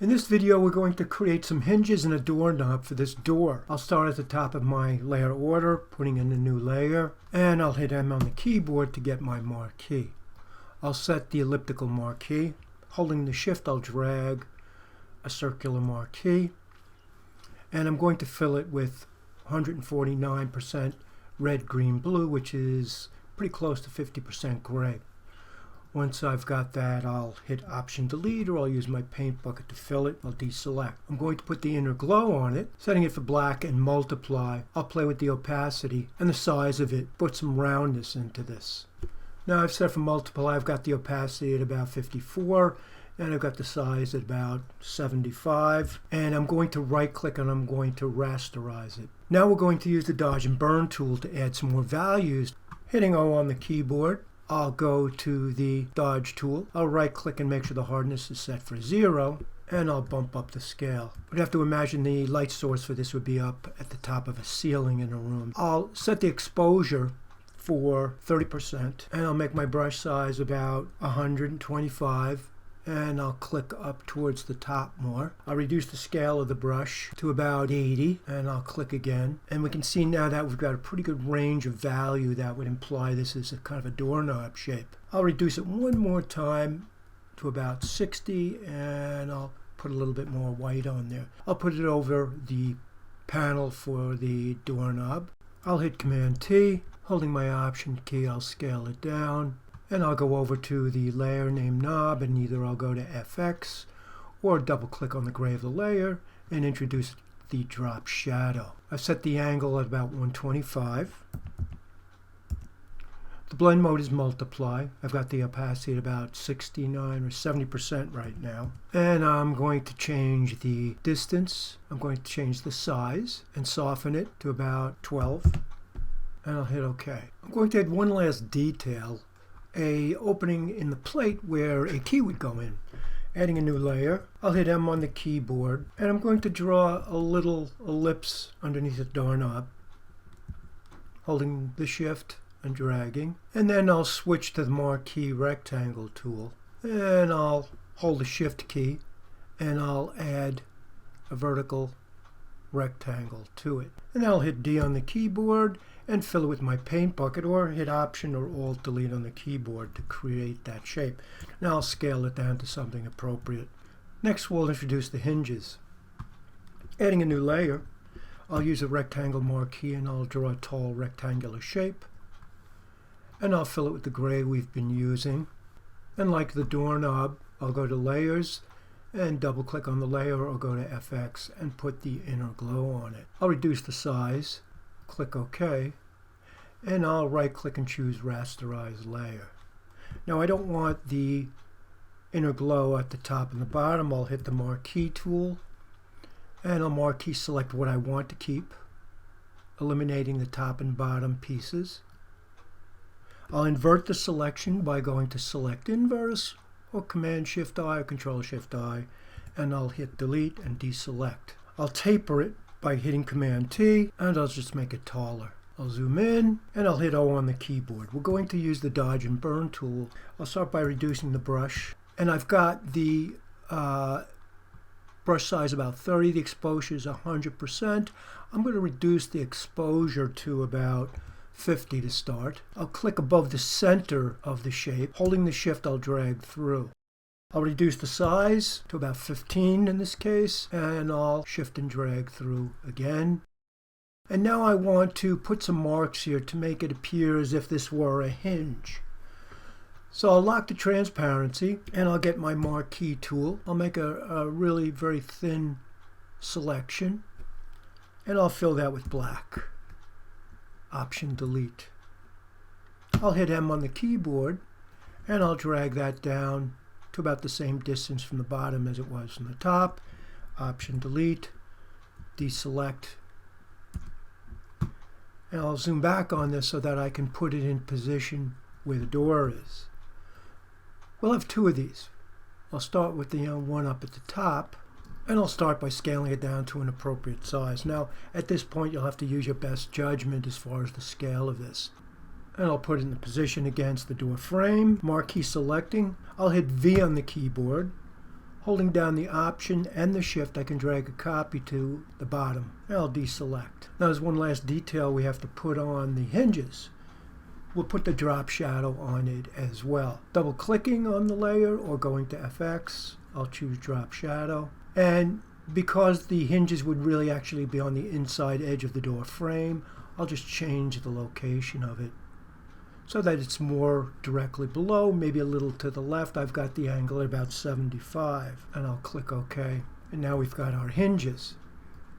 In this video, we're going to create some hinges and a doorknob for this door. I'll start at the top of my layer order, putting in a new layer, and I'll hit M on the keyboard to get my marquee. I'll set the elliptical marquee. Holding the shift, I'll drag a circular marquee, and I'm going to fill it with 149% red, green, blue, which is pretty close to 50% gray. Once I've got that, I'll hit Option Delete, or I'll use my paint bucket to fill it. I'll deselect. I'm going to put the inner glow on it, setting it for black and multiply. I'll play with the opacity and the size of it, put some roundness into this. Now I've set for multiply, I've got the opacity at about 54, and I've got the size at about 75, and I'm going to right click and I'm going to rasterize it. Now we're going to use the dodge and burn tool to add some more values. Hitting O on the keyboard, I'll go to the dodge tool. I'll right click and make sure the hardness is set for 0, and I'll bump up the scale. We'd have to imagine the light source for this would be up at the top of a ceiling in a room. I'll set the exposure for 30%, and I'll make my brush size about 125, and I'll click up towards the top more. I'll reduce the scale of the brush to about 80, and I'll click again. And we can see now that we've got a pretty good range of value that would imply this is a kind of a doorknob shape. I'll reduce it one more time to about 60, and I'll put a little bit more white on there. I'll put it over the panel for the doorknob. I'll hit Command T. Holding my Option key, I'll scale it down. And I'll go over to the layer named knob, and either I'll go to FX or double click on the gray of the layer and introduce the drop shadow. I've set the angle at about 125. The blend mode is multiply. I've got the opacity at about 69 or 70% right now. And I'm going to change the distance. I'm going to change the size and soften it to about 12. And I'll hit OK. I'm going to add one last detail. A opening in the plate where a key would go in. Adding a new layer, I'll hit M on the keyboard, and I'm going to draw a little ellipse underneath the doorknob, holding the shift and dragging, and then I'll switch to the marquee rectangle tool, and I'll hold the shift key, and I'll add a vertical rectangle to it. And I'll hit D on the keyboard and fill it with my paint bucket, or hit Option or Alt Delete on the keyboard to create that shape. Now I'll scale it down to something appropriate. Next we'll introduce the hinges. Adding a new layer, I'll use a rectangle marquee and I'll draw a tall rectangular shape. And I'll fill it with the gray we've been using. And like the doorknob, I'll go to Layers and double click on the layer, or go to FX and put the inner glow on it. I'll reduce the size, click OK, and I'll right click and choose Rasterize Layer. Now I don't want the inner glow at the top and the bottom. I'll hit the marquee tool and I'll marquee select what I want to keep, eliminating the top and bottom pieces. I'll invert the selection by going to Select Inverse, or Command Shift I or Control Shift I, and I'll hit Delete and deselect. I'll taper it by hitting Command T, and I'll just make it taller. I'll zoom in, and I'll hit O on the keyboard. We're going to use the dodge and burn tool. I'll start by reducing the brush, and I've got the brush size about 30, the exposure is 100%. I'm going to reduce the exposure to about 50 to start. I'll click above the center of the shape. Holding the shift, I'll drag through. I'll reduce the size to about 15 in this case, and I'll shift and drag through again. And now I want to put some marks here to make it appear as if this were a hinge. So I'll lock the transparency, and I'll get my marquee tool. I'll make a really very thin selection, and I'll fill that with black. Option Delete. I'll hit M on the keyboard, and I'll drag that down to about the same distance from the bottom as it was from the top. Option Delete, deselect, and I'll zoom back on this so that I can put it in position where the door is. We'll have two of these. I'll start with the one up at the top, and I'll start by scaling it down to an appropriate size. Now, at this point, you'll have to use your best judgment as far as the scale of this. And I'll put it in the position against the door frame, marquee selecting. I'll hit V on the keyboard, Holding down the Option and the Shift, I can drag a copy to the bottom. And I'll deselect. Now there's one last detail we have to put on the hinges. We'll put the drop shadow on it as well. Double clicking on the layer or going to FX, I'll choose drop shadow. And because the hinges would really actually be on the inside edge of the door frame, I'll just change the location of it so that it's more directly below, maybe a little to the left. I've got the angle at about 75, and I'll click OK. And now we've got our hinges.